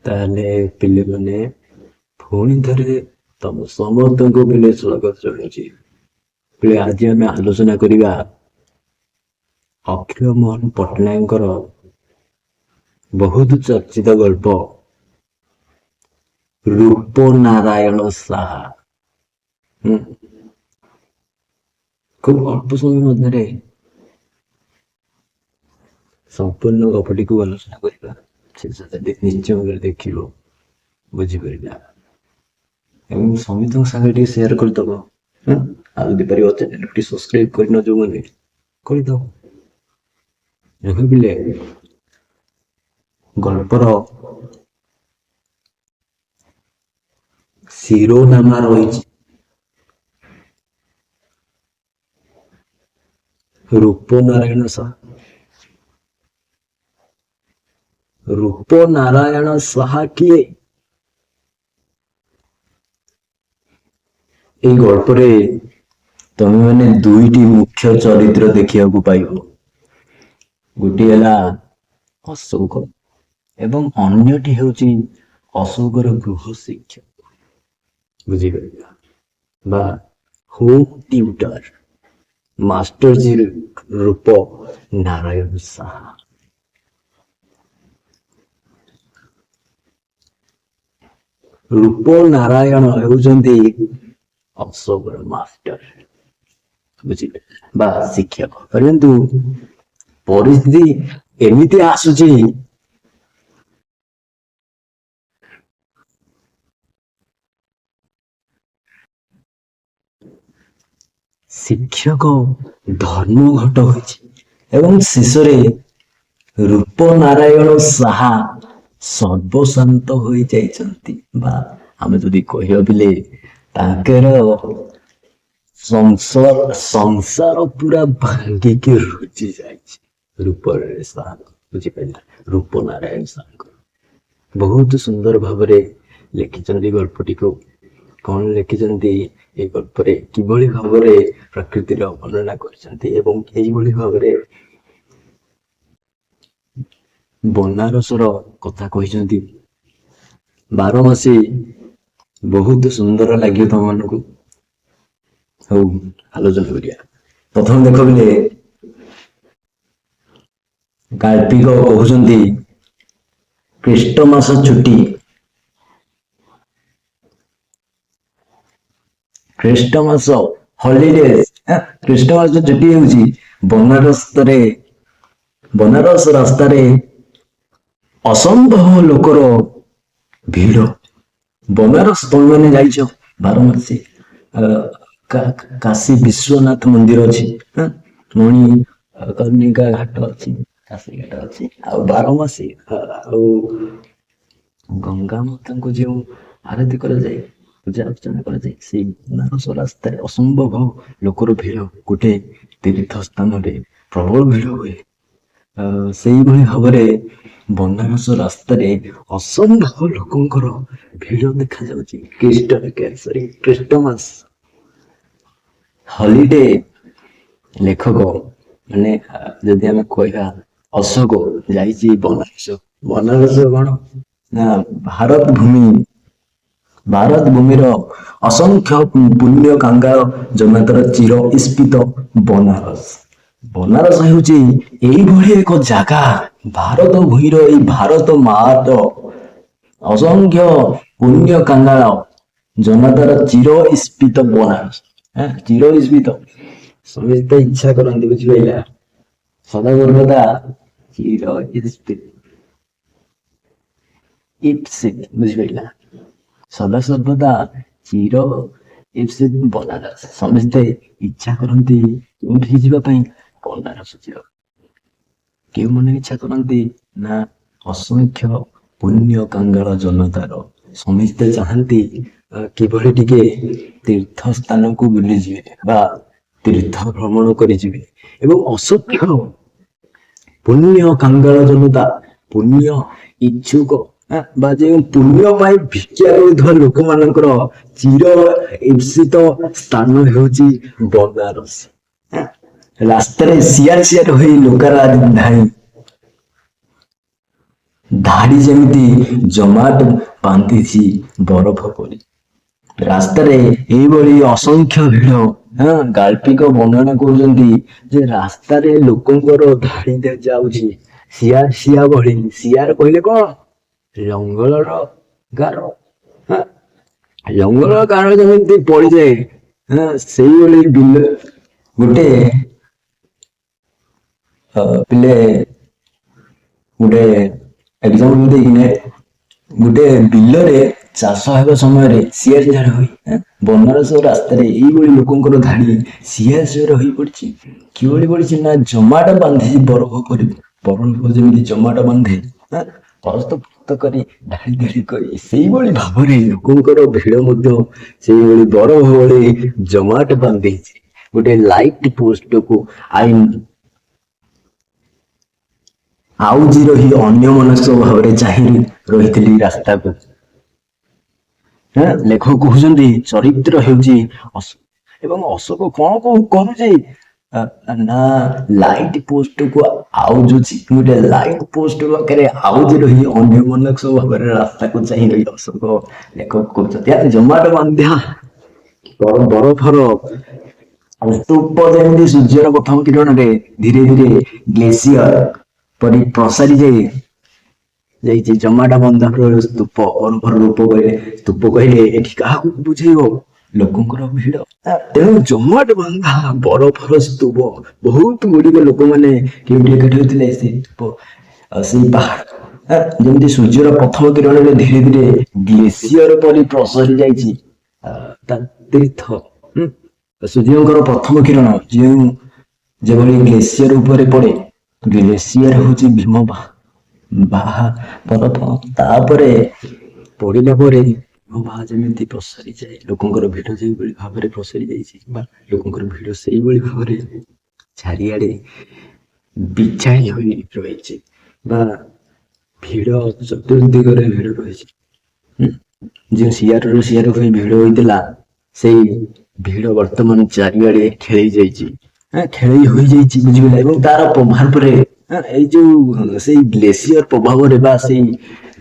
ତାହେଲେ ପିଲାମାନେ ପୁଣି ଥରେ ତମ ସମସ୍ତଙ୍କୁ ପିଲେ ସ୍ୱାଗତ ଜଣାଉଛି। ପିଲେ ଆଜି ଆମେ ଆଲୋଚନା କରିବା ଅକ୍ଷୟ ମୋହନ ପଟ୍ଟନାୟକଙ୍କର ବହୁତ ଚର୍ଚ୍ଚିତ ଗଳ୍ପ ରୂପ ନାରାୟଣ ସାହା। ଖୁବ ଅଳ୍ପ ସମୟ ମଧ୍ୟରେ ସମ୍ପୂର୍ଣ୍ଣ ଗପଟିକୁ ଆଲୋଚନା କରିବା। ଶେଷରେ ନିଶ୍ଚୟ ଭାବରେ ଦେଖିବ, ବୁଝିପାରିବା ଏବଂ ସମିତଙ୍କ ସାଙ୍ଗରେ ଟିକେ ସେୟାର କରିଦବ। ଆଉ ଯଦି ପାରିବ ଚ୍ୟାନେଲଟି ସବସ୍କ୍ରାଇବ କରିନ ଯୋଉମାନେ କରିଦବ। ଦେଖିଲେ ଗଳ୍ପର ଶିରୋନାମା ରହିଛି ରୂପ ନାରାୟଣ ସାହା। ରୂପ ନାରାୟଣ ସାହା କିଏ? এই ଗଳ୍ପରେ ତମେମାନେ ଦୁଇଟି ମୁଖ୍ୟ ଚରିତ୍ର ଦେଖିବାକୁ ପାଇବ। ଗୋଟିଏ ହେଲା ଅଶୋକ ଏବଂ ଅନ୍ୟଟି ହେଉଛି ଅଶୋକର ଗୃହ ଶିକ୍ଷକ, ବୁଝିପାରିବା, ବା ହୋମ ଟ୍ୟୁଟର ମାଷ୍ଟରଜୀ ରୂପ ନାରାୟଣ ସାହା। ରୂପ ନାରାୟଣ ହେଉଛନ୍ତି ଅଶୋକର ମାଷ୍ଟର, ବୁଝିପାରିଲେ, ବା ଶିକ୍ଷକ। କିନ୍ତୁ ପରିସ୍ଥିତି ଏମିତି ଆସୁଛି ଶିକ୍ଷକ ଧର୍ମଘଟ ହୋଇଛି ଏବଂ ଶେଷରେ ରୂପ ନାରାୟଣ ସାହା ସର୍ବଶାନ୍ତ ହୋଇଯାଇଛନ୍ତି, ବା ଆମେ ଯଦି କହିବା ବିଲେ ତାଙ୍କର ସଂସାର ପୁରା ଭାଙ୍ଗିକି ରୁଚି ଯାଇଛି ରୂପ ସାହା, ବୁଝିପାରିଲା। ରୂପ ନାରାୟଣ ସାହାଙ୍କ ବହୁତ ସୁନ୍ଦର ଭାବରେ ଲେଖିଛନ୍ତି ଗଳ୍ପଟିକୁ। କଣ ଲେଖିଛନ୍ତି? এই ଗଳ୍ପରେ କିଭଳି ଭାବରେ ପ୍ରକୃତିର ବର୍ଣ୍ଣନା କରିଛନ୍ତି ଏବଂ ଏଇଭଳି ଭାବରେ ବନାରସର କଥା କହିଛନ୍ତି। ବାରମାସୀ ବହୁତ ସୁନ୍ଦର ଲାଗିବ ତମମାନଙ୍କୁ। ହଉ ଆଲୋଚନା କରିବା। ପ୍ରଥମେ ଦେଖ ବିଲେ ଗାଳ୍ପିକ କହୁଛନ୍ତି ଖ୍ରୀଷ୍ଟ ମାସ ଛୁଟି, ଖ୍ରୀଷ୍ଟ ମାସ ହଲିଡେଜ, ଖ୍ରୀଷ୍ଟ ମାସ ଛୁଟି ହେଉଛି ବନାରସ ରାସ୍ତାରେ ଅସମ୍ଭବ ଲୋକର ଭିଡ଼। ବନାରସ ତମେମାନେ ଯାଇଛ, ବାରମାସୀ କାଶୀ ବିଶ୍ୱନାଥ ମନ୍ଦିର ଅଛି, ମଣି କର୍ଣ୍ଣିକା ଘାଟ ଅଛି, କାଶୀ ଘାଟ ଅଛି, ଆଉ ବାରମାସୀ ଆଉ ଗଙ୍ଗା ମାତାଙ୍କୁ ଯେଉଁ ଆରତି କରାଯାଏ, ପୂଜା ଅର୍ଚ୍ଚନା କରାଯାଏ, ସେଇ ବନାରସ ରାସ୍ତାରେ ଅସମ୍ଭବ ଲୋକର ଭିଡ଼। ଗୋଟେ ତୀର୍ଥ ସ୍ଥାନରେ ପ୍ରବଳ ଭିଡ଼ ହୁଏ। ସେଇଭଳି ଭାବରେ ବନାରସ ରାସ୍ତାରେ ଅସମ୍ଭବ ଲୋକଙ୍କର ଭିଡ଼ ଦେଖାଯାଉଛି। ଖ୍ରୀଷ୍ଟମାସ ହଲିଡେ ଲେଖକ ମାନେ ଯଦି ଆମେ କହିବା ଅଶୋକ ଯାଇଛି ବନାରସ। ବନାରସ କଣ ନା ଭାରତ ଭୂମିର ଅସଂଖ୍ୟ ପୁଣ୍ୟ କାଙ୍ଗାଳ ଜମାତର ଚିର ଇସ୍ପିତ ବନାରସ। ବନାରସ ହେଉଛି ଏଇଭଳି ଏକ ଜାଗା, ଭାରତ ଭୂଇଁର ଏଇ ଭାରତ ମାର ଅସଂଖ୍ୟ ପୁଣ୍ୟ କାଙ୍ଗାଳ ଜନତାର ଚିର ଇସ୍ପିତ ବନାରସ। ଚିର ଇସ୍ପିତ ସମସ୍ତେ ଇଚ୍ଛା କରନ୍ତି, ବୁଝିପାରିଲା, ସଦାସର୍ବଦା ଚିର ଇପ୍ସିତ, ବୁଝିପାରିଲା, ସଦାସର୍ବଦା ଚିର ଇପ୍ସିତ ବନାରସ। ସମସ୍ତେ ଇଚ୍ଛା କରନ୍ତି କେଉଁଠିକି ଯିବା ପାଇଁ? ବନାରସ ଯିବା। କେଉଁମାନେ ଇଚ୍ଛା କରନ୍ତି ନା ଅସଂଖ୍ୟ ପୁଣ୍ୟ କାଙ୍ଗାଳ ଜନତାର ସମସ୍ତେ ଚାହାନ୍ତି କିଭଳି ଟିକେ ତୀର୍ଥ ସ୍ଥାନକୁ ବୁଲିଯିବେ ବା ତୀର୍ଥ ଭ୍ରମଣ କରିଯିବେ। ଏବଂ ଅସଂଖ୍ୟ ପୁଣ୍ୟ କାଙ୍ଗାଳ ଜନତା, ପୁଣ୍ୟ ଇଚ୍ଛୁକ ବା ଯେଉଁ ପୁଣ୍ୟ ପାଇଁ ଭିକ୍ଷା କରୁଥିବା ଲୋକମାନଙ୍କର ଚିର ଇପ୍ସିତ ସ୍ଥାନ ହେଉଛି ବନାରସ। ରାସ୍ତାରେ ସିଆର ହୋଇ ଲୋକାଲ ଧାଇଁ ଧାଡି ଯେମିତି ଜମାଟ ବାନ୍ଧିଛି ବରଫ ପରି। ରାସ୍ତାରେ ଏଇଭଳି ଅସଂଖ୍ୟ ଭିଡ। ହଁ, ଗାଳ୍ପିକ ବର୍ଣ୍ଣନା କରୁଛନ୍ତି ଯେ ରାସ୍ତାରେ ଲୋକଙ୍କର ଧାଡି ଯାଉଛି ସିଆ ସିଆ ଭଳି। ସିଆର କହିଲେ କଣ? ଲଙ୍ଗଳର ଗାର। ହଁ, ଲଙ୍ଗଳ ଗାର ଯେମିତି ପଡିଯାଏ, ହଁ, ସେଇଭଳି ବିଲ ଗୋଟେ ପିଲେ ଗୋଟେ ଏକ୍ସାମ୍ପଲ ଦେଇକିନା ଗୋଟେ ବିଲରେ ଚାଷ ହେବା ସମୟରେ ସିଆ ସିଆର ହୋଇ ବନାରସ ରାସ୍ତାରେ ଏଇଭଳି ଲୋକଙ୍କର ଧାଡି ସିଆ ସିଆର ହୋଇ ପଡିଛି। କିଭଳି ପଡିଛି ନା ଜମାଟ ବାନ୍ଧିଛି ବରଫ ପରି। ବରଫ ଯେମିତି ଜମାଟ ବାନ୍ଧେ, ପରସ୍ତ ପରସ୍ତ କରି ଧାଡି ଧାଡି କରି ସେଇଭଳି ଭାବରେ ଲୋକଙ୍କର ଭିଡ ମଧ୍ୟ ସେଇଭଳି ବରଫ ଭଳି ଜମାଟ ବାନ୍ଧିଛି। ଗୋଟେ ଲାଇଟ ପୋଷ୍ଟକୁ ଆଇନ ଆଉଜି ରହି ଅନ୍ୟମନସ୍କ ଭାବରେ ଚାହିଁ ରହିଥିଲି ରାସ୍ତାକୁ। ଲେଖକ କହୁଛନ୍ତି ଚରିତ୍ର ହେଉଛି ଏବଂ ଅଶୋକ କଣ କରୁଛି ନା ଲାଇଟ ପୋଷ୍ଟକୁ ଆଉଜୁଛି। ଗୋଟେ ଲାଇଟ ପୋଷ୍ଟ ପାଖରେ ଆଉଜି ରହି ଅନ୍ୟମନସ୍କ ଭାବରେ ରାସ୍ତାକୁ ଚାହିଁ ରହି ଅଶୋକ ଲେଖକ କହୁଛନ୍ତି ଜମାଟ ବାନ୍ଧିଆ ବରଫର ସ୍ତୂପ ଯେମିତି ସୂର୍ଯ୍ୟର ପ୍ରଥମ କିରଣରେ ଧୀରେ ଧୀରେ ଗ୍ଲେସିୟର ପରି ପ୍ରସାରି ଯାଇଛି। ଜମାଟ ବନ୍ଧର ସ୍ତୂପ ବରଫର ରୂପ କହିଲେ ସ୍ତୂପ କହିଲେ ଏଠି କାହାକୁ ବୁଝେଇବ? ଲୋକଙ୍କର ଭିଡ। ତେଣୁ ଜମାଟ ବନ୍ଧା ବରଫର ସ୍ତୂପ। ବହୁତ ଗୁଡିକ ଲୋକମାନେ କେଉଁଠି ଏକାଠି ହୋଇଥିଲେ ସେଇ ପାହାଡ ଯେମିତି ସୂର୍ଯ୍ୟର ପ୍ରଥମ କିରଣରେ ଧୀରେ ଧୀରେ ଗ୍ଲେସିୟର ପରି ପ୍ରସରି ଯାଇଛି ତା ତୀର୍ଥ। ସୂର୍ଯ୍ୟଙ୍କର ପ୍ରଥମ କିରଣ ଯେଭଳି ଗ୍ଲେସିୟର ଉପରେ ପଡେ, ଗ୍ଲେସିୟର ହଉଛି ଭୀମ ବାହା ବରଫ। ତାପରେ ପଡିଲା ପରେ ବାହା ଯେମିତି ପ୍ରସାରି ଯାଏ, ଲୋକଙ୍କର ଭିଡ ଯେଭଳି ଭାବରେ ପ୍ରସାରି ଯାଇଛି ବା ଲୋକଙ୍କର ଭିଡ ସେଇଭଳି ଭାବରେ ଚାରିଆଡେ ବିଛାଇ ହୋଇ ରହିଛି ବା ଭିଡ ଚତୁର୍ଦିଗରେ ଭିଡ ରହିଛି। ଯେଉଁ ସିଆର ହୋଇ ଭିଡ ହୋଇଥିଲା ସେଇ ଭିଡ ବର୍ତ୍ତମାନ ଚାରିଆଡେ ଖେଳି ଯାଇଛି, ଖେଳି ହୋଇଯାଇଛି, ବୁଝିପାରିଲେ? ଏବଂ ତାର ପ୍ରଭାବରେ ଏଇ ଯୋଉ ସେଇ ଗ୍ଲେସିୟର ପ୍ରଭାବରେ ବା ସେଇ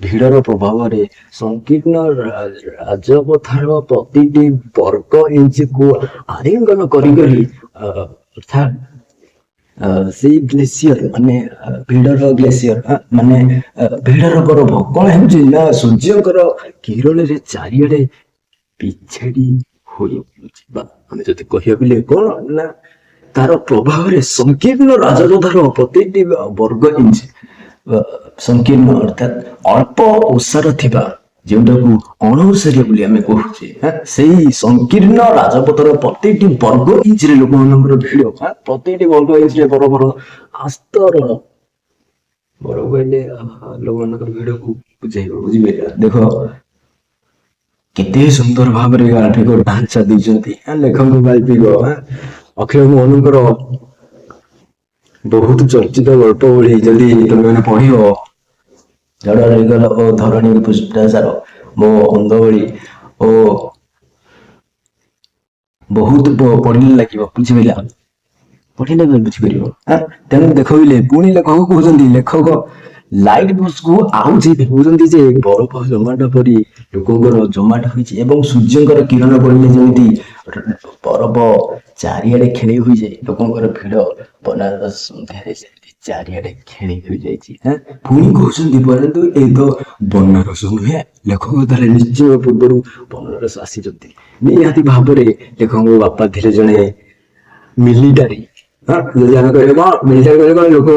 ଭିଡର ପ୍ରଭାବରେ ସଂକୀର୍ଣ୍ଣ ରାଜପଥର ପ୍ରତିଟି ବର୍ଗ ଇଞ୍ଚକୁ ଆଲିଙ୍ଗନ କରି କରି ଅର୍ଥାତ୍ ସେଇ ଗ୍ଲେସିୟର ମାନେ ଭିଡର ଗ୍ଲେସିୟର ମାନେ ଭିଡର ବରଫ କଣ ହେଉଛି ନା ସୂର୍ଯ୍ୟଙ୍କର କିରଣରେ ଚାରିଆଡେ ବିଛାଡି ହୋଇ ବା ଆମେ ଯଦି କହିବା କଣ ନା ତାର ପ୍ରଭାବରେ ସଂକୀର୍ଣ୍ଣ ରାଜପଥର ପ୍ରତିଟି ବର୍ଗ ଇଞ୍ଚ ସଂକୀର୍ଣ୍ଣ ଅର୍ଥାତ୍ ଅଳ୍ପ ଓସାର ଥିବା ଯେଉଁଟାକୁ ଅଣଓସାରିଆ ବୋଲି ଆମେ କହୁଛେ, ସେଇ ସଂକୀର୍ଣ୍ଣ ରାଜପଥର ପ୍ରତିଟି ବର୍ଗ ଇଞ୍ଚରେ ଲୋକମାନଙ୍କର ଭିଡ। ପ୍ରତିଟି ବର୍ଗ ଇଞ୍ଚରେ ବରଫର ଆସ୍ତରଣ। ବରଫ କହିଲେ ଲୋକମାନଙ୍କର ଭିଡକୁ ବୁଝେଇବ, ବୁଝିପାରିଲ? ଦେଖ କେତେ ସୁନ୍ଦର ଭାବରେ ଗାଳ୍ପିକ ଢାଞ୍ଚା ଦେଇଛନ୍ତି ଲେଖକ ଗାଳ୍ପିକ। ଅକ୍ଷୟ ମୋହନଙ୍କର ବହୁତ ଚର୍ଚ୍ଚିତ ଗଳ୍ପ ଭଳି ଯଦି ତମେମାନେ ପଢିବ, ଝଡ଼ ରହିଗଲ ଓ ଧରଣୀ ପୃଷ୍ଠାସାର ମୋ ଅନ୍ଧ ଭଳି ଓ ବହୁତ ପଢିଲେ ଲାଗିବ, ବୁଝିପାରିଲା? ପଢିଲେ ବୁଝିପାରିବ। ତେଣୁ ଦେଖିଲେ ପୁଣି ଲେଖକ କହୁଛନ୍ତି, ଲେଖକ ଲାଇଟ ପୋଷ୍ଟକୁ ଆଉଜି କହୁଛନ୍ତି ଯେ ବରଫ ଜମାଟ ପରି ଲୋକଙ୍କର ଜମାଟ ହୋଇଛି ଏବଂ ସୂର୍ଯ୍ୟଙ୍କର କିରଣ ପଡ଼ିଲେ ଯେମିତି ବରଫ ଚାରିଆଡେ ଖେଳି ହୋଇଯାଏ, ଲୋକଙ୍କର ଭିଡ ବନାରସ ସନ୍ଧ୍ୟାରେ ଚାରିଆଡେ ଖେଳି ହୋଇଯାଇଛି। ପୁଣି କହୁଛନ୍ତି ପରନ୍ତୁ ଏ ତ ବନାରସ ନୁହେଁ। ଲେଖକ ତାହେଲେ ନିଶ୍ଚୟ ପୂର୍ବରୁ ବନାରସ ଆସିଛନ୍ତି ନିହାତି ଭାବରେ। ଲେଖକଙ୍କ ବାପା ଥିଲେ ଜଣେ ମିଲିଟାରୀ। ଯଦି ଆମେ କହିଲେ କଣ ମିଲିଟାରୀ କହିଲେ କଣ ଲୋକ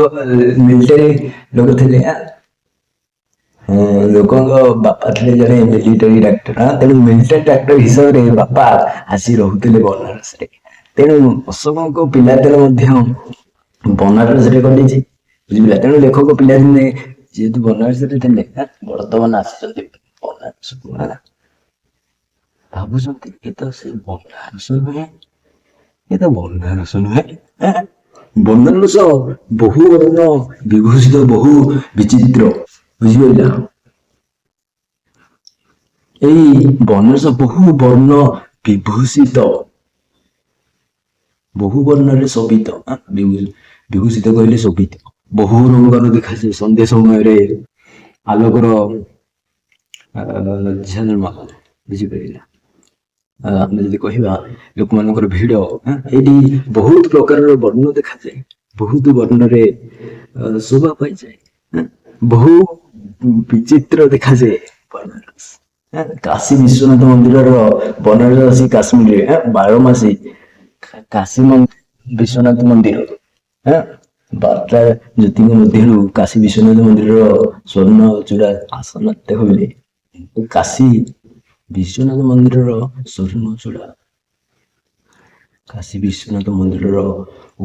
ମିଲିଟାରୀ ଲୋକ ଥିଲେ। ଲୋକଙ୍କ ବାପା ଥିଲେ ଜଣେ ମିଲିଟାରୀ ଡାକ୍ତର। ତେଣୁ ମିଲିଟାରୀ ଡାକ୍ତର ହିସାବରେ ବାପା ଆସି ରହୁଥିଲେ ବନାରସରେ। ତେଣୁ ଅଶୋକଙ୍କ ପିଲାଦିନ ମଧ୍ୟ ବନାରସରେ କଟିଛି, ବୁଝିପାରିଲା? ତେଣୁ ଲେଖକ ପିଲାଦିନେ ଯେହେତୁ ବନାରସରେ ଥିଲେ, ବର୍ତ୍ତମାନ ଆସିଛନ୍ତି ବନାରସକୁ। ଭାବୁଛନ୍ତି ଏ ତ ସେ ବନାରସ ନୁହେଁ, ଏ ତ ବନାରସ ନୁହେଁ। ବନାରସ ବହୁ ବର୍ଣ୍ଣ ବିଭୂଷିତ, ବହୁ ବିଚିତ୍ର, ବୁଝିପାରିଲା? ଏଇ ବନାରସ ବହୁ ବର୍ଣ୍ଣ ବିଭୂଷିତ, ବହୁ ବର୍ଣ୍ଣରେ ଶୋଭିତ। ବିଭୂଷିତ କହିଲେ ଶୋଭିତ। ବହୁ ରଙ୍ଗର ଦେଖାଯାଏ ସନ୍ଧ୍ୟା ସମୟରେ ଆଲୋକର ଝଲମଲ, ବୁଝିପାରିଲା। ଆମେ ଯଦି କହିବା ଲୋକମାନଙ୍କର ଭିଡ, ଏଇଠି ବହୁତ ପ୍ରକାରର ବର୍ଣ୍ଣ ଦେଖାଯାଏ, ବହୁତ ବର୍ଣ୍ଣରେ ଶୋଭା ପାଇଯାଏ, ବହୁ ବିଚିତ୍ର ଦେଖାଯାଏ ବନାରସ। କାଶୀ ବିଶ୍ୱନାଥ ମନ୍ଦିରର ବନାରସି କାଶ୍ମୀରରେ ବାରମାସୀ କାଶୀ ବିଶ୍ୱନାଥ ମନ୍ଦିର, ବାରଟା ଜ୍ୟୋତିଙ୍କ ମଧ୍ୟରୁ କାଶୀ ବିଶ୍ୱନାଥ ମନ୍ଦିରର ସ୍ୱର୍ଣ୍ଣ ଚୂଡା ଆସନ କହିଲେ କାଶୀ ବିଶ୍ୱନାଥ ମନ୍ଦିରର ସ୍ୱର୍ଣ୍ଣ ଚୂଡା। କାଶୀ ବିଶ୍ୱନାଥ ମନ୍ଦିରର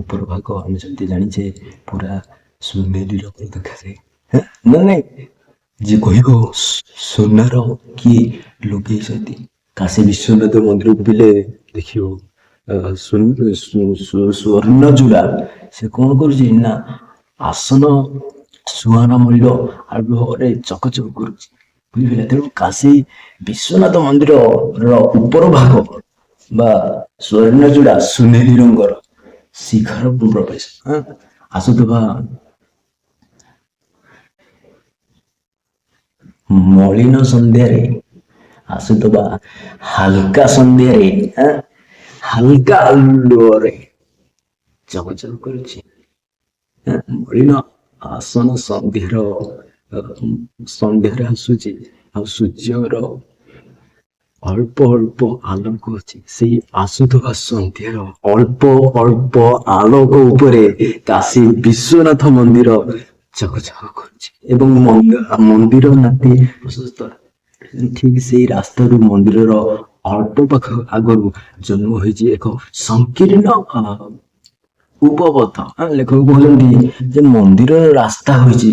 ଉପର ଭାଗ ଆମେ ଯେମିତି ଜାଣିଛେ ପୁରା ସୁନେଲି ରଙ୍ଗର ଦେଖାଯାଏ। ମାନେ ଯିଏ କହିବ ସୁନାର କିଏ ଲଗେଇଛନ୍ତି କାଶୀ ବିଶ୍ୱନାଥ ମନ୍ଦିରକୁ ପିଲେ ଦେଖିବ ସ୍ୱର୍ଣ୍ଣ ଚୂଡା ସେ କଣ କରୁଛି ନା ଆସନ ସୁହାନା ମୂଲ୍ୟ ଆଲୋକରେ ଚକଚକ କରୁଛି, ବୁଝିପାରିଲେ। ତେଣୁ କାଶୀ ବିଶ୍ୱନାଥ ମନ୍ଦିରର ଉପର ଭାଗ ବା ସ୍ୱର୍ଣ୍ଣଚୂଡା ସୁନେଲି ରଙ୍ଗର ଶିଖର ପ୍ରବେଶ ଆସୁଥିବା ମଳିନ ସନ୍ଧ୍ୟାରେ, ଆସୁଥିବା ହାଲକା ସନ୍ଧ୍ୟାରେ, ହାଲକା ଆଲୁଅରେ ଚକଚକ କରୁଛି। ମଳିନ ଆସନ ସନ୍ଧ୍ୟାରେ ଆସୁଛି, ଆଉ ସୂର୍ଯ୍ୟର ଅଳ୍ପ ଅଳ୍ପ ଆଲୋକ ଅଛି। ସେଇ ଆସୁଥିବା ସନ୍ଧ୍ୟାର ଅଳ୍ପ ଅଳ୍ପ ଆଲୋକ ଉପରେ କାଶୀ ବିଶ୍ୱନାଥ ମନ୍ଦିର ଚକଚକ କରୁଛି ଏବଂ ମନ୍ଦିର ନାତି ପ୍ରଶସ୍ତ। ଠିକ ସେଇ ରାସ୍ତାରୁ ମନ୍ଦିରର ଅଳ୍ପ ପାଖ ଆଗରୁ ଜନ୍ମ ହୋଇଛି ଏକ ସଂକୀର୍ଣ୍ଣ ଉପପଥ। ଲେଖକ କହୁଛନ୍ତି ଯେ ମନ୍ଦିରର ରାସ୍ତା ହୋଇଛି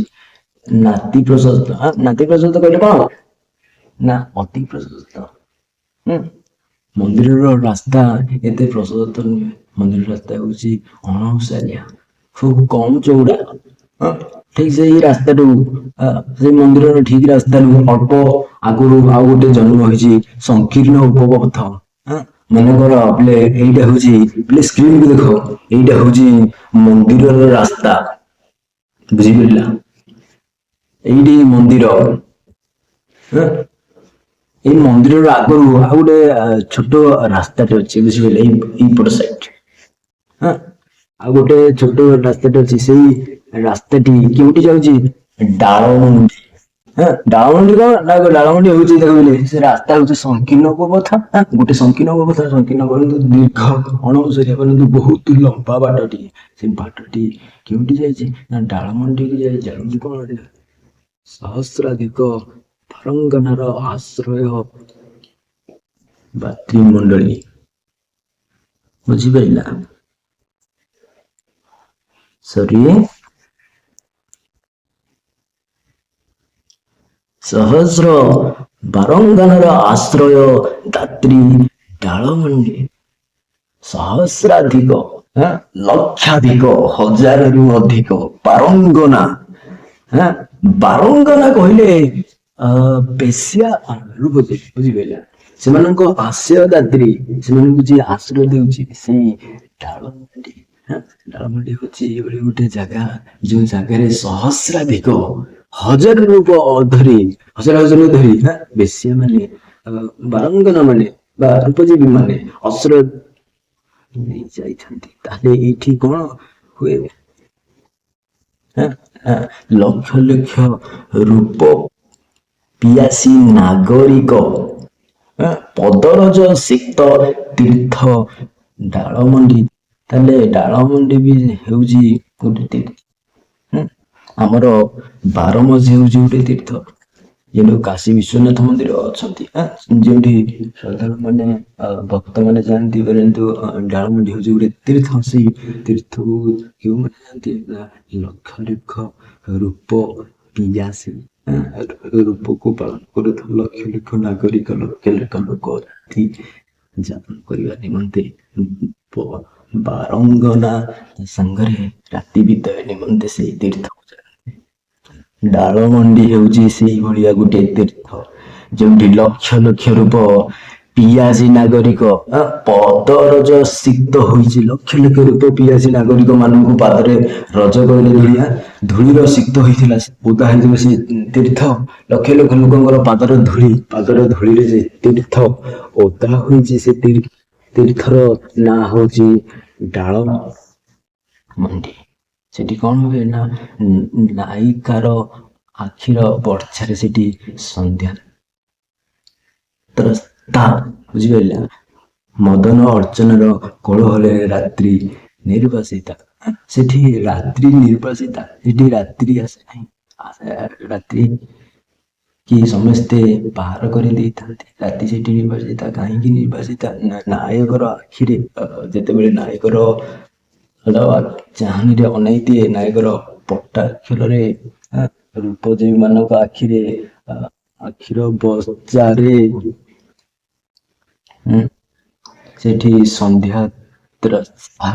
ନାତି ପ୍ରଶସ୍ତ। ନାତି ପ୍ରଶସ୍ତ କହିଲେ କଣ ନା ଅତି ପ୍ରଶସ୍ତ। ମନ୍ଦିରର ରାସ୍ତା ଏତେ ପ୍ରଶସ୍ତ ନୁହେଁ, ମନ୍ଦିର ରାସ୍ତା ହଉଛି ଅଣଓସାରିଆ, ଖୁବ କମ ଚଉଡା। ଠିକ ସେଇ ରାସ୍ତାରୁ ସେଇ ମନ୍ଦିରର ଠିକ ରାସ୍ତାରୁ ଅଳ୍ପ ଆଗରୁ ଆଉ ଗୋଟେ ଜନ୍ମ ହୋଇଛି ସଂକୀର୍ଣ୍ଣ ଉପପଥ। ମନେକର ଏଇଟା ହଉଛି ସ୍କ୍ରିନକୁ ଦେଖ, ଏଇଟା ହଉଛି ମନ୍ଦିରର ରାସ୍ତା, ବୁଝିପାରିଲା। ଏଇଠି ମନ୍ଦିର, ଏଇ ମନ୍ଦିରର ଆଗରୁ ଆଉ ଗୋଟେ ଛୋଟ ରାସ୍ତାଟେ ଅଛି, ବୁଝିପାରିଲେ। ଏଇପଟ ସାଇଡ ଆଉ ଗୋଟେ ଛୋଟ ରାସ୍ତାଟେ ଅଛି, ସେଇ ରାସ୍ତାଟି କେଉଁଠି ଯାଉଛି ଡାଳମୁଣ୍ଡି। ଡାଳମୁଣ୍ଡି କଣ ନା ଡାଳମୁଣ୍ଡି ହଉଛି ଦେଖ ସେ ରାସ୍ତା ହଉଛି ସଂକୀର୍ଣ୍ଣ ଉପପଥ, ଗୋଟେ ସଂକୀର୍ଣ୍ଣ ଉପପଥ ସଂକୀର୍ଣ୍ଣ ପରନ୍ତୁ ଦୀର୍ଘ ଅଣଓସାରିଆ ପରନ୍ତୁ ବହୁତ ଲମ୍ବା ବାଟଟିଏ। ସେ ବାଟଟି କେଉଁଠି ଯାଇଛି ନା ଡାଳମୁଣ୍ଡିକୁ ଯାଇଛି। ଡାଳମୁଣ୍ଡି କଣ ସହସ୍ରାଧିକ ପାରଙ୍ଗନାର ଆଶ୍ରୟ ଭାତୃମଣ୍ଡଳୀ, ବୁଝିପାରିଲା। ସରି ସହସ୍ର ବାରଙ୍ଗନାର ଆଶ୍ରୟ ଦାତ୍ରୀ ଡାଳମୁଣ୍ଡି। ସହସ୍ରାଧିକ, ଲକ୍ଷାଧିକ, ହଜାରରୁ ଅଧିକ ପାରଙ୍ଗନା। ବାରଙ୍ଗନା କହିଲେ ବେଶ୍ୟା ରୂପତି, ବୁଝିପାରିଲା। ସେମାନଙ୍କ ଆଶ୍ରୟଦାତ୍ରୀ, ସେମାନଙ୍କୁ ଯିଏ ଆଶ୍ରୟ ଦେଉଛି ସେଇ ଡାଳମୁଣ୍ଡି। ଡାଳମୁଣ୍ଡି ହଉଛି ଏଭଳି ଗୋଟେ ଜାଗା ଯୋଉ ଜାଗାରେ ସହସ୍ରାଧିକ ହଜାର ରୂପ ଧରି, ହଜାର ହଜାର ଧରି ବେଶ୍ୟା ମାନେ ବାରଙ୍ଗନା ମାନେ ବା ରୂପଜୀବୀ ମାନେ ଆଶ୍ରୟ ନେଇ ଯାଇଥାନ୍ତି। ତାହେଲେ ଏଇଠି କଣ ହୁଏ, ଲକ୍ଷ ଲକ୍ଷ ରୂପ ପିଆସୀ ନାଗରିକ ପଦରଜ ଶୀତ ତୀର୍ଥ ଡାଳମୁଣ୍ଡି। ତାହେଲେ ଡାଳମୁଣ୍ଡି ବି ହେଉଛି ଗୋଟେ ତୀର୍ଥ। ଆମର ବାରମାସୀ ହେଉଛି ଗୋଟେ ତୀର୍ଥ, ଯେହେତୁ କାଶୀ ବିଶ୍ୱନାଥ ମନ୍ଦିର ଅଛନ୍ତି, ଯେଉଁଠି ଶ୍ରଦ୍ଧାଳୁ ମାନେ ଭକ୍ତ ମାନେ ଯାଆନ୍ତି। କିନ୍ତୁ ଡାଳମୁଣ୍ଡି ହଉଛି ଗୋଟେ ତୀର୍ଥ। ସେଇ ତୀର୍ଥକୁ କେଉଁମାନେ ଯାଆନ୍ତି ନା ଲକ୍ଷ ଲକ୍ଷ ରୂପ ପିୟାସୀ, ରୂପକୁ ପାଳନ କରୁଥିବା ଲକ୍ଷ ଲକ୍ଷ ନାଗରିକ, ଲକ୍ଷ ଲକ୍ଷ ଲୋକ ଯାପନ କରିବା ନିମନ୍ତେ ବାରଙ୍ଗନା ସାଙ୍ଗରେ ରାତି ବିତେଇବା ନିମନ୍ତେ ସେଇ ତୀର୍ଥକୁ ଯାଆନ୍ତି। ଡାଳମୁଣ୍ଡି ହେଉଛି ସେଇଭଳିଆ ଗୋଟେ ତୀର୍ଥ, ଯେଉଁଠି ଲକ୍ଷ ଲକ୍ଷ ରୂପ ପିଆସୀ ନାଗରିକ ପଦରଜ ସିକ୍ତ ହୋଇଛି। ଲକ୍ଷ ଲକ୍ଷ ରୂପ ପିଆସୀ ନାଗରିକ ମାନଙ୍କୁ ପାଦରେ ରଜ କହିଲେ ଧୂଳିଆ, ଧୂଳିର ସିକ୍ତ ହୋଇଥିଲା, ଓଦା ହେଇଯିବ ସେ ତୀର୍ଥ। ଲକ୍ଷ ଲକ୍ଷ ଲୋକଙ୍କର ପାଦର ଧୂଳିରେ ଯେ ତୀର୍ଥ ଓଦା ହୋଇଛି, ସେ ତୀର୍ଥର ନାଁ ହଉଛି ଡାଳ ମଣ୍ଡି। ସେଠି କଣ ହୁଏ ନା, ନାୟିକାର ଆଖିର ବର୍ଚ୍ଛାରେ ସେଠି ସନ୍ଧ୍ୟା ତ୍ରସ୍ତା, ବୁଝିପାରିଲେ? ମଦନ ଅର୍ଚ୍ଚନାର କୋଳାହଳରେ ରାତ୍ରି ନିର୍ବାସିତା। ସେଠି ରାତ୍ରି ନିର୍ବାସିତା, ସେଠି ରାତ୍ରି ଆସେ ନାହିଁ। ରାତ୍ରି କି ସମସ୍ତେ ବାହାର କରିଦେଇଥାନ୍ତି। ରାତି ସେଠି ନିର୍ବାସିତା। କାହିଁକି ନିର୍ବାସିତା? ନାୟକର ଆଖିରେ ଯେତେବେଳେ ନାୟକର ଚାହାଣୀରେ ଅନେଇ ଦିଏ, ନାୟକର ପଟାକ୍ଷରରେ ରୂପଜୀ ମାନଙ୍କ ଆଖିର ବର୍ଚ୍ଚାରେ ସେଠି ସନ୍ଧ୍ୟା ତ୍ରସ୍ତା,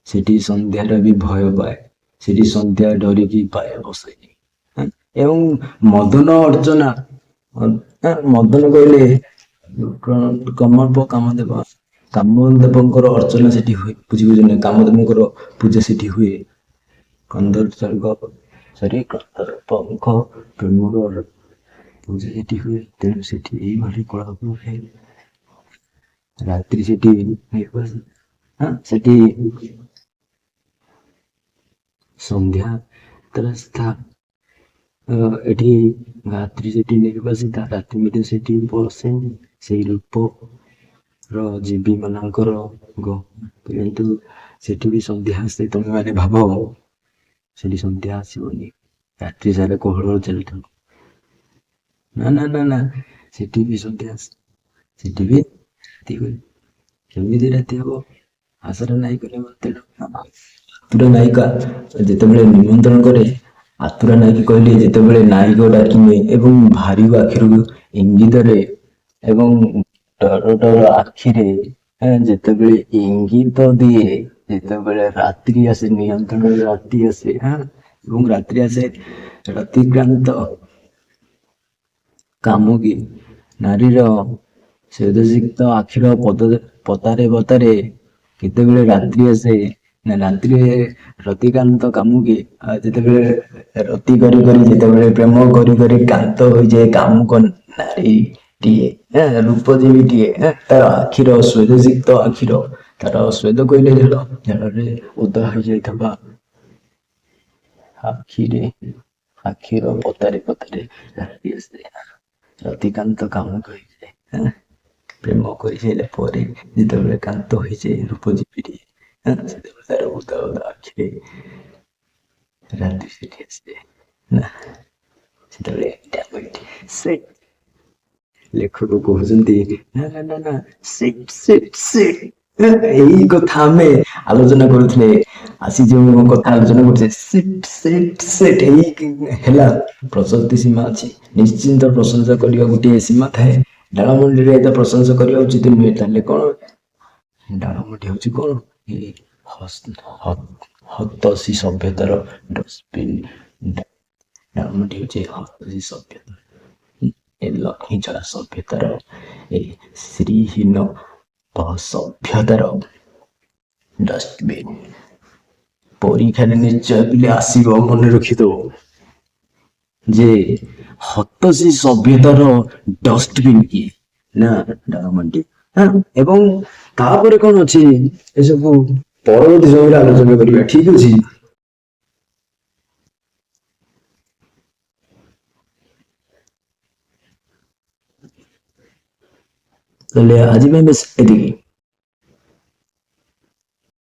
ସେଠି ସନ୍ଧ୍ୟାର ବି ଭୟ ପାଏ, ସେଠି ସନ୍ଧ୍ୟା ଡରିକି ପାଏ ବସେନି। ଏବଂ ମଦନ ଅର୍ଚ୍ଚନା, ମଦନ କହିଲେ କାମଦେବଙ୍କର ଅର୍ଚ୍ଚନା ସେଠି ହୁଏ, ବୁଝିବୁଝିଲେ? କାମଦେବଙ୍କର ପୂଜା ସେଠି ହୁଏ। କନ୍ଦର୍ପ ପ୍ରେମର ପୂଜା ସେଠି ହୁଏ। ତେଣୁ ସେଠି ଏଇଭଳି କୋଳାହଳ ହୁଏ। ରାତ୍ରି ସେଠି ସେଠି ସନ୍ଧ୍ୟା ତ୍ରସ୍ତା, ଏଠି ରାତ୍ରି ସେଠି ନିର୍ବାସିତା, ରାତି ମଧ୍ୟ ସେଠି ବସେନି ସେଇ ରୂପର ଜୀବୀ ମାନଙ୍କର। କିନ୍ତୁ ସେଠି ବି ସନ୍ଧ୍ୟା ଆସେ। ତମେ ମାନେ ଭାବ, ସେଠି ସନ୍ଧ୍ୟା ଆସିବନି, ରାତ୍ରି ସାରା କୋହଳ ଚାଲିଥିବ। ନା ନା ନା ନା, ସେଠି ବି ସନ୍ଧ୍ୟା ଆସେ, ସେଠି ବି ରାତି ହୁଏ। କେମିତି ରାତି ହବ? ଆଶାର ନାୟିକା ଆତୁର ନାୟିକା ଯେତେବେଳେ ନିମନ୍ତ୍ରଣ କରେ, ଆତୁରା ନାୟିକା କହିଲେ ଯେତେବେଳେ ନାୟକ ଡାକିବେ ଏବଂ ଭାରି ଆଖିରୁ ଇଙ୍ଗିତରେ ଏବଂ ଡର ଆଖିରେ ଯେତେବେଳେ ଇଙ୍ଗିତ ଦିଏ, ଯେତେବେଳେ ରାତ୍ରି ଆସେ, ନିୟନ୍ତ୍ରଣରେ ରାତି ଆସେ ଏବଂ ରାତ୍ରି ଆସେ, ରତିକ୍ରାନ୍ତ କାମୁକି ନାରୀର ସ୍ୱେଦସିକ୍ତ ଆଖିର ପତାରେ ପତାରେ କେତେବେଳେ ରାତ୍ରି ଆସେ, ନା ରାତ୍ରିରେ ରତିକାନ୍ତ କାମୁକି ଯେତେବେଳେ ରତି କରି କରି, ଯେତେବେଳେ ପ୍ରେମ କରି କରି କାନ୍ତ ହୋଇଯାଏ କାମୁକ ନାରୀଟିଏ, ରୂପଜୀବୀଟିଏ, ତାର ଆଖିର ସ୍ୱେଦସିକ୍ତ ଆଖିର, ତାର ସ୍ୱେଦ କହିଲେ ଝାଳ, ଝାଳରେ ଓଦା ହୋଇଯାଇଥିବା ଆଖିର ପତାରେ ପତାରେ ରାତ୍ରି ଆସେ, ରତିକାନ୍ତ କାମୁକ ହୋଇଯାଏ। ପ୍ରେମ କରିସାରିଲା ପରେ ଯେତେବେଳେ କାନ୍ତ ହୋଇଯାଏ ରୂପଜୀବୀଟି, ସେତେବେଳେ ତାର ଓଦା ଓଦା ଆଖିରେ ରାତ୍ରି ସେଠି ଆସେ ନା, ସେତେବେଳେ ସେ ଲେଖକ କହୁଛନ୍ତି ନା ନା ନା ନା, ଏଇ କଥା ଆମେ ଆଲୋଚନା କରୁଥିଲେ, ଆସି ଯୋଉ କଥା ଆଲୋଚନା କରୁଛେ, ଏଇ ହେଲା ପ୍ରଶସ୍ତି ସୀମା ଅଛି। ନିଶ୍ଚିନ୍ତ ପ୍ରଶଂସା କରିବା ଗୋଟିଏ ସୀମା ଥାଏ। ଡାଳମଣ୍ଡିରେ ଏତେ ପ୍ରଶଂସା କରିବା ଉଚିତ ନୁହେଁ। ତାହେଲେ କଣ? ଡାଳମଣ୍ଡି ହଉଛି କଣ? ଏଇ ହତସୀ ସଭ୍ୟତାର ଡଷ୍ଟବିନ୍। ଡାଳମଣ୍ଡି ହଉଛି ହତସୀ ସଭ୍ୟତା, ଏ ଲକ୍ଷ୍ମୀଛଡ଼ା ସଭ୍ୟତାର, ଏ ଶ୍ରୀହୀନ ସଭ୍ୟତାର ଡଷ୍ଟବିନ୍। ପରୀକ୍ଷାରେ ନିଶ୍ଚୟ ପିଲେ ଆସିବ, ମନେ ରଖିଦବ ଯେ ହତସୀ ସଭ୍ୟତାର ଡଷ୍ଟବିନ୍ କିଏ? ନା ଡାଳମଣ୍ଡି। ଏବଂ ତାପରେ କଣ ଅଛି, ଏସବୁ ପରବର୍ତ୍ତୀ ସମୟରେ ଆଲୋଚନା କରିବା, ଠିକ ଅଛି? ତାହେଲେ ଆଜି ପାଇଁ ବେଶ ଏତିକି।